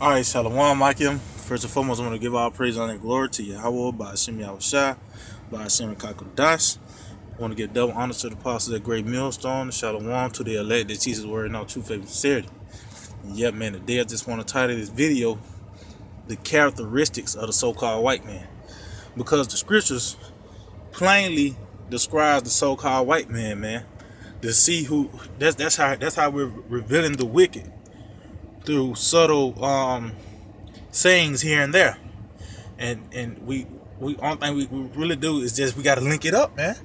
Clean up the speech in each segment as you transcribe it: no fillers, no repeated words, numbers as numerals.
All right, Shalom, Akim. First and foremost, I want to give all praise, honor, and glory to Yahweh, by Hashem Yahushua, by Hashem Kakodash. I want to give double honor to the apostles at Great Millstone, Shalom to the elect that teaches word in all true faith and sincerity. And yet, man, today I just want to title this video, The Characteristics of the So-Called White Man. Because the scriptures plainly describes the so-called white man. To see who, that's how we're revealing the wicked through subtle sayings here and there, and we only thing we really do is just we got to link it up, man.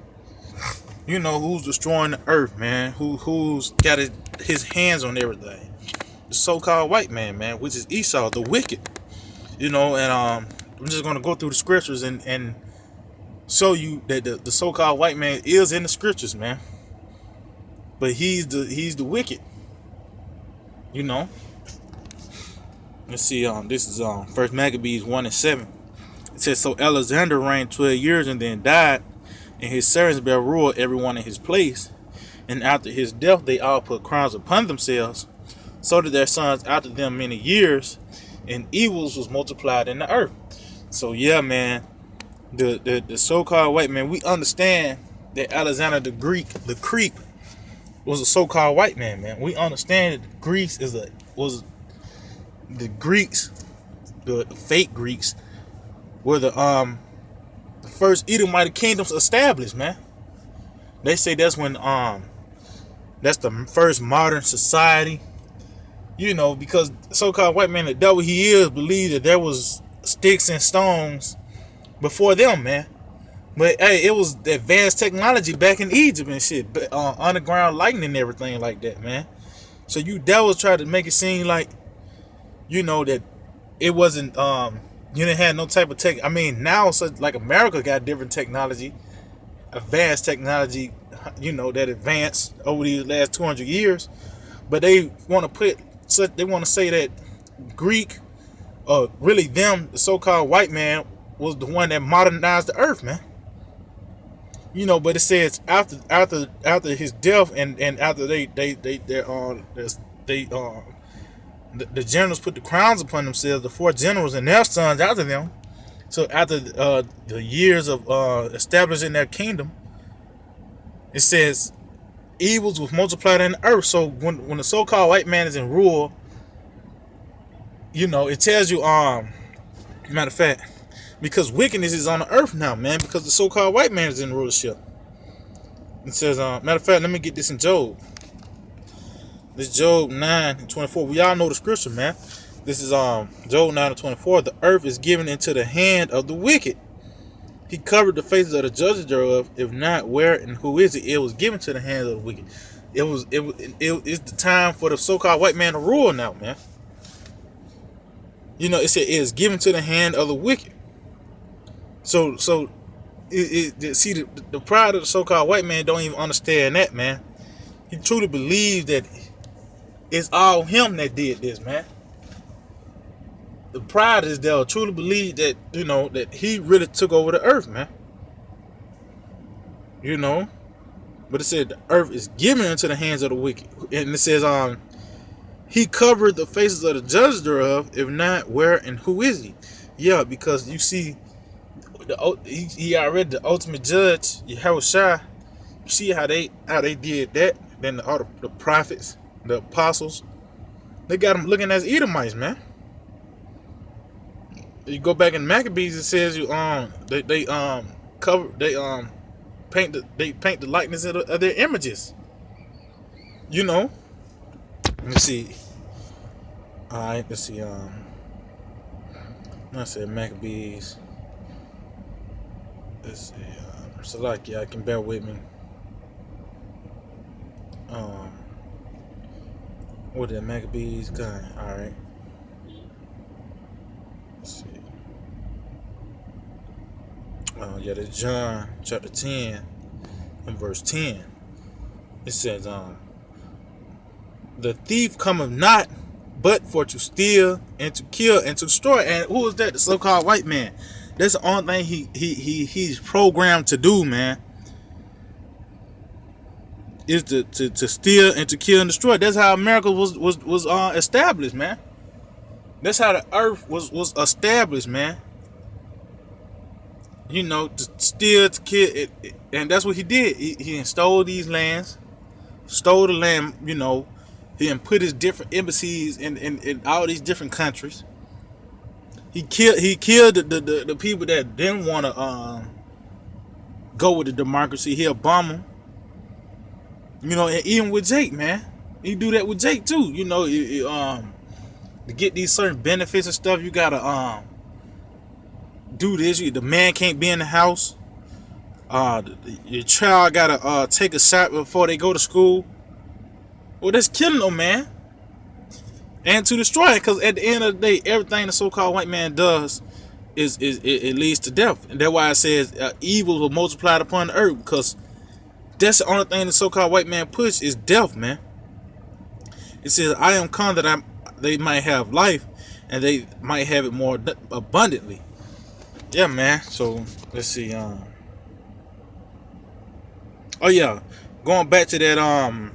You know who's destroying the earth, man. Who's got his hands on everything? The so-called white man, which is Esau, the wicked. You know, and I'm just gonna go through the scriptures and show you that the so-called white man is in the scriptures, man. But he's the wicked. You know. Let's see. This is First Maccabees 1:7. It says, so Alexander reigned 12 years and then died, and his servants bare rule everyone in his place. And after his death, they all put crowns upon themselves, so that their sons after them many years, and evils was multiplied in the earth. So yeah, man, the so-called white man, we understand that Alexander the creep, was a so-called white man. We understand that Greece was the Greeks, the fake Greeks, were the first Edomite kingdoms established, man. They say that's when that's the first modern society. You know, because so-called white man, the devil he is, believed that there was sticks and stones before them, man. But hey, it was advanced technology back in Egypt and shit, underground lighting and everything like that, man. So you devils try to make it seem like, you know, that it wasn't you didn't have no type of tech. I mean, now such like America got different technology, advanced technology, you know, that advanced over these last 200 years. But they want to say that Greek, really them, the so-called white man, was the one that modernized the earth, man. You know, but it says after his death and after the generals put the crowns upon themselves, the four generals and their sons after them. So after the years of establishing their kingdom, it says evils was multiplied in the earth. So when the so-called white man is in rule, you know, it tells you matter of fact, because wickedness is on the earth now, man, because the so-called white man is in rulership. It says matter of fact, let me get this in Job. This is Job 9:24. We all know the scripture, man. This is Job 9:24. The earth is given into the hand of the wicked. He covered the faces of the judges thereof. If not, where and who is it? It was given to the hands of the wicked. It's the time for the so-called white man to rule now, man. You know, it said it is given to the hand of the wicked. So see the pride of the so-called white man don't even understand that, man. He truly believes that it's all him that did this, man. The pride is they'll truly believe that, you know, that he really took over the earth, man. You know, but it said the earth is given into the hands of the wicked, and it says he covered the faces of the judges thereof. If not, where and who is he? Yeah, because you see, he already the ultimate judge, Yahushua. You see how they did that. Then all the prophets, the apostles, they got them looking as Edomites, man. You go back in Maccabees, it says you they cover paint the likeness of their images. You know. Let's see. All right, let's see. I said Maccabees. Let's see. So like, yeah, I can bear with me. What did Maccabees got? All right. Let's see. Yeah, that's John chapter 10 and verse 10. It says, the thief cometh not but for to steal and to kill and to destroy. And who is that? The so-called white man. That's the only thing he's programmed to do, man. Is to steal and to kill and destroy. That's how America was established, man. That's how the earth was established, man. You know, to steal, to kill it, and that's what he did. He stole these lands, stole the land. You know, he put his different embassies in all these different countries. He killed the people that didn't want to go with the democracy. He'll bomb them. You know, and even with Jake, man, he do that with Jake too. You know, to get these certain benefits and stuff, you gotta do this. The man can't be in the house. Your child gotta take a shot before they go to school. Well, that's killing them, man, and to destroy it. Because at the end of the day, everything the so-called white man does it leads to death, and that's why it says evil will multiply upon the earth. Because that's the only thing the so-called white man push is death, man. It says, "I am come that they might have life, and they might have it more abundantly." Yeah, man. So let's see. Oh yeah, going back to that.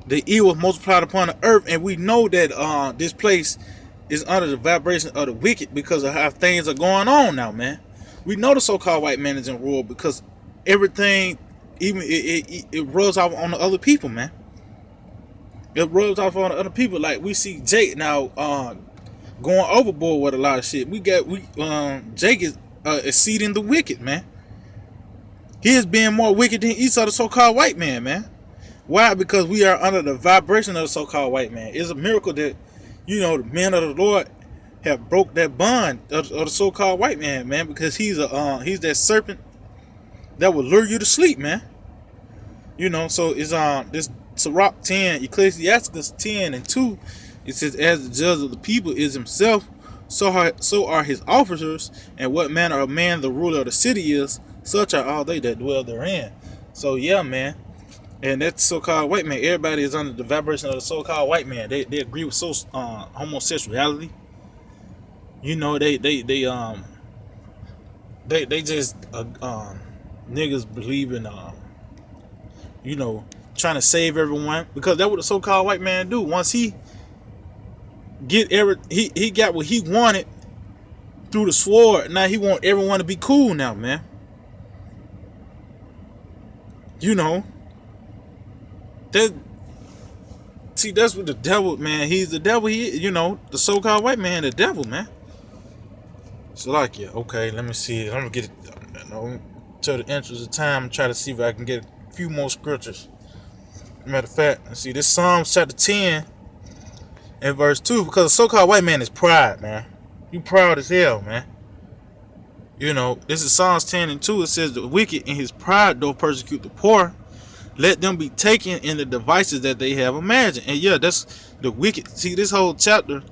The evil multiplied upon the earth, and we know that this place is under the vibration of the wicked because of how things are going on now, man. We know the so-called white man is in rule because everything, even it rubs off on the other people, man. It rubs off on the other people. Like we see Jake now going overboard with a lot of shit. Jake is exceeding the wicked, man. He is being more wicked than Esau, the so-called white man, man. Why? Because we are under the vibration of the so-called white man. It's a miracle that, you know, the men of the Lord have broke that bond of the so-called white man, man. Because he's that serpent that will lure you to sleep, man. You know, so it's this Sirach 10, Ecclesiasticus 10:2. It says, "As the judge of the people is himself, so are his officers, and what manner of man the ruler of the city is, such are all they that dwell therein." So yeah, man. And that so-called white man, everybody is under the vibration of the so-called white man. They agree with homosexuality. You know, they just niggas believe in you know, trying to save everyone, because that's what the so-called white man do. Once he got what he wanted through the sword, now he want everyone to be cool now, man. You know. That's what the devil, man. He's the devil. You know, the so-called white man, the devil, man. So like, yeah, okay. Let me see. I'm gonna get it. You know, to the interest of time, try to see if I can get a few more scriptures. Matter of fact, let's see. This Psalms chapter 10 and verse 2. Because the so-called white man is pride, man. You proud as hell, man. You know, this is Psalms 10:2. It says, "The wicked in his pride doth persecute the poor. Let them be taken in the devices that they have imagined." And yeah, that's the wicked. See, this whole chapter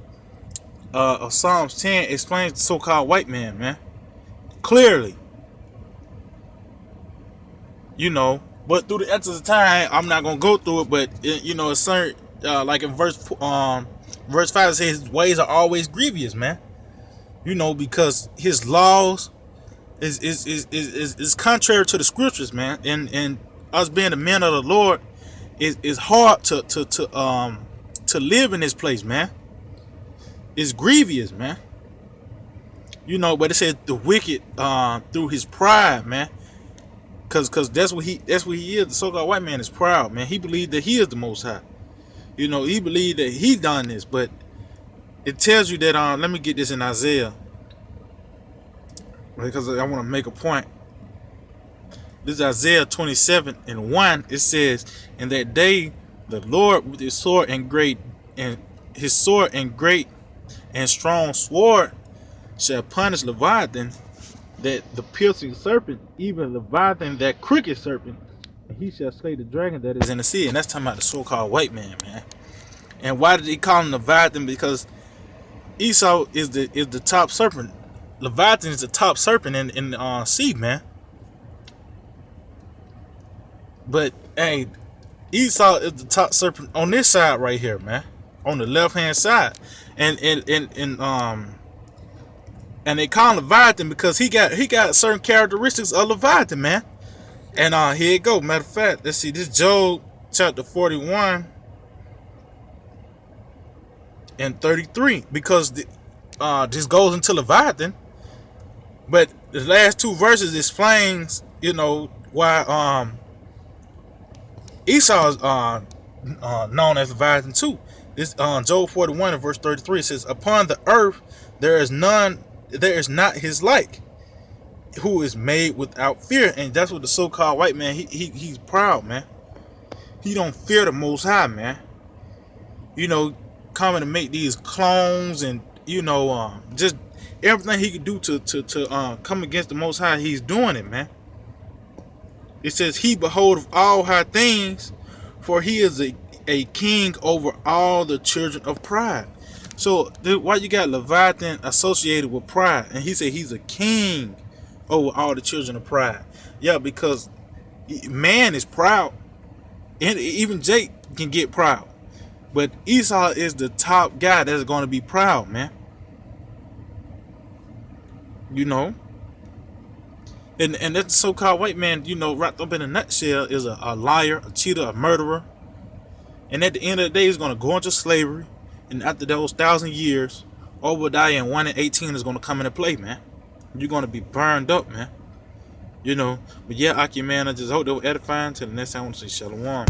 of Psalms 10 explains the so-called white man, man, clearly. You know, but through the essence of time, I'm not gonna go through it. But you know, it's certain like in verse 5, it says his ways are always grievous, man. You know, because his laws is contrary to the scriptures, man. And us being the men of the Lord, is hard to live in this place, man. It's grievous, man. You know, but it says the wicked through his pride, man. Cause that's what he is. The so-called white man is proud, man. He believed that he is the Most High. You know, he believed that he done this, but it tells you that let me get this in Isaiah, because I want to make a point. This is Isaiah 27:1. It says, "In that day, the Lord with his sword and great and strong sword shall punish Leviathan, that the piercing serpent, even Leviathan, that crooked serpent, and he shall slay the dragon that is in the sea." And that's talking about the so-called white man, man. And why did he call him Leviathan? Because Esau is the top serpent. Leviathan is the top serpent in the sea, man. But hey, Esau is the top serpent on this side right here, man, on the left hand side, and they call him Leviathan because he got certain characteristics of Leviathan, man. And here it go. Matter of fact, let's see. This Job chapter 41 and 33, because this goes into Leviathan, but the last two verses explains, why Esau is known as Leviathan too. This Job 41 and verse 33, it says, "Upon the earth there is not his like, who is made without fear." And that's what the so-called white man, he's proud, man. He don't fear the Most High, man. Coming to make these clones, and just everything he could do to come against the Most High, he's doing it, man. It says, "He beholdeth all high things, for he is a king over all the children of pride." So why you got Leviathan associated with pride? And he said he's a king over all the children of pride. Yeah, because man is proud, and even Jake can get proud. But Esau is the top guy that's going to be proud, man. And that so-called white man, wrapped up in a nutshell, is a liar, a cheater, a murderer. And at the end of the day, he's going to go into slavery. And after those 1,000 years, Obadiah and 1 and 18 is going to come into play, man. You're going to be burned up, man. But yeah, Aki, man, I just hope they were edifying. Till the next time, I want to say shalom.